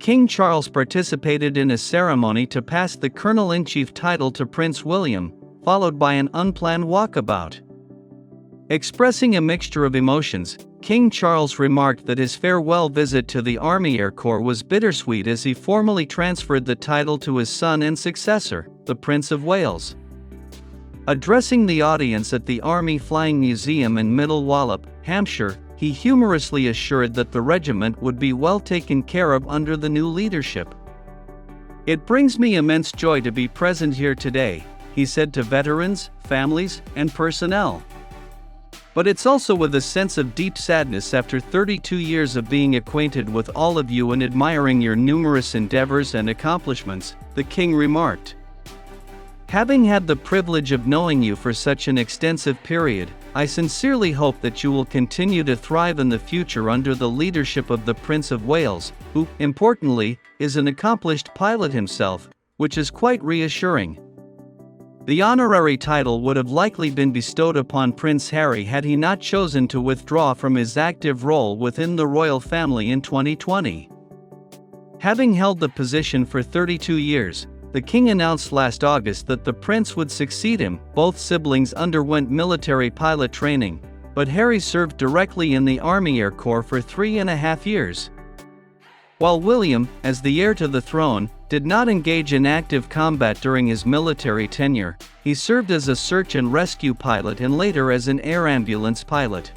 King Charles participated in a ceremony to pass the Colonel-in-Chief title to Prince William, followed by an unplanned walkabout. Expressing a mixture of emotions, King Charles remarked that his farewell visit to the Army Air Corps was bittersweet as he formally transferred the title to his son and successor, the Prince of Wales. Addressing the audience at the Army Flying Museum in Middle Wallop, Hampshire, he humorously assured that the regiment would be well taken care of under the new leadership. "It brings me immense joy to be present here today," he said to veterans, families, and personnel. "But it's also with a sense of deep sadness after 32 years of being acquainted with all of you and admiring your numerous endeavors and accomplishments," the king remarked. "Having had the privilege of knowing you for such an extensive period, I sincerely hope that you will continue to thrive in the future under the leadership of the Prince of Wales, who, importantly, is an accomplished pilot himself, which is quite reassuring." The honorary title would have likely been bestowed upon Prince Harry had he not chosen to withdraw from his active role within the royal family in 2020. Having held the position for 32 years, the king announced last August that the prince would succeed him. Both siblings underwent military pilot training, but Harry served directly in the Army Air Corps for 3.5 years. While William, as the heir to the throne, did not engage in active combat during his military tenure, he served as a search and rescue pilot and later as an air ambulance pilot.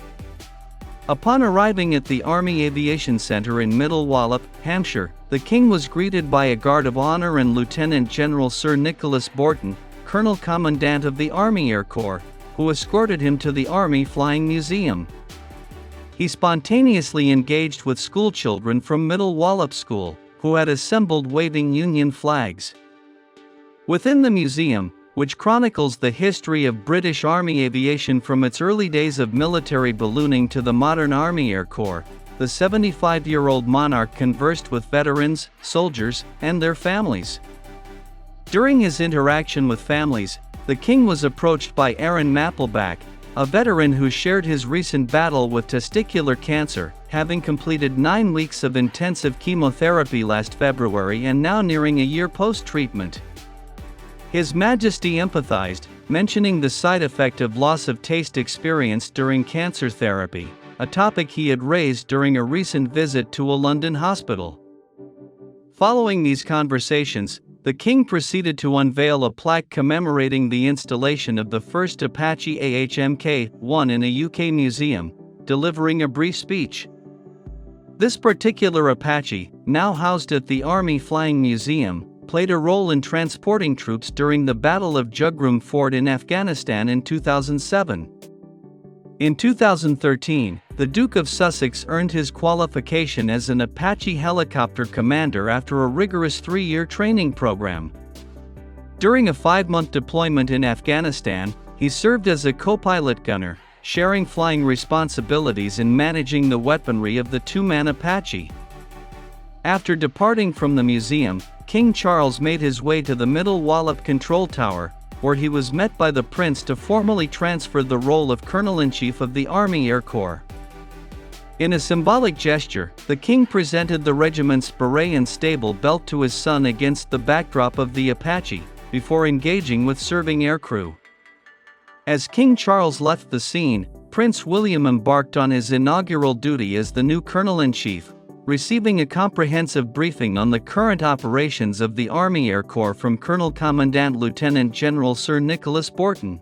Upon arriving at the Army Aviation Center in Middle Wallop, Hampshire, the king was greeted by a guard of honor and Lieutenant General Sir Nicholas Bourton, Colonel Commandant of the Army Air Corps, who escorted him to the Army Flying Museum. He spontaneously engaged with schoolchildren from Middle Wallop School, who had assembled waving Union flags. Within the museum, which chronicles the history of British Army aviation from its early days of military ballooning to the modern Army Air Corps, the 75-year-old monarch conversed with veterans, soldiers, and their families. During his interaction with families, the king was approached by Aaron Mappleback, a veteran who shared his recent battle with testicular cancer, having completed 9 weeks of intensive chemotherapy last February and now nearing a year post-treatment. His Majesty empathized, mentioning the side effect of loss of taste experienced during cancer therapy, a topic he had raised during a recent visit to a London hospital. Following these conversations, the king proceeded to unveil a plaque commemorating the installation of the first Apache AHMK-1 in a UK museum, delivering a brief speech. This particular Apache, now housed at the Army Flying Museum, played a role in transporting troops during the Battle of Jugerum Fort in Afghanistan in 2007. In 2013, the Duke of Sussex earned his qualification as an Apache helicopter commander after a rigorous 3-year training program. During a 5-month deployment in Afghanistan, he served as a co-pilot gunner, sharing flying responsibilities in managing the weaponry of the 2-man Apache. After departing from the museum, King Charles made his way to the Middle Wallop Control Tower, where he was met by the prince to formally transfer the role of Colonel-in-Chief of the Army Air Corps. In a symbolic gesture, the king presented the regiment's beret and stable belt to his son against the backdrop of the Apache, before engaging with serving aircrew. As King Charles left the scene, Prince William embarked on his inaugural duty as the new Colonel-in-Chief, receiving a comprehensive briefing on the current operations of the Army Air Corps from Colonel Commandant Lieutenant General Sir Nicholas Bourton.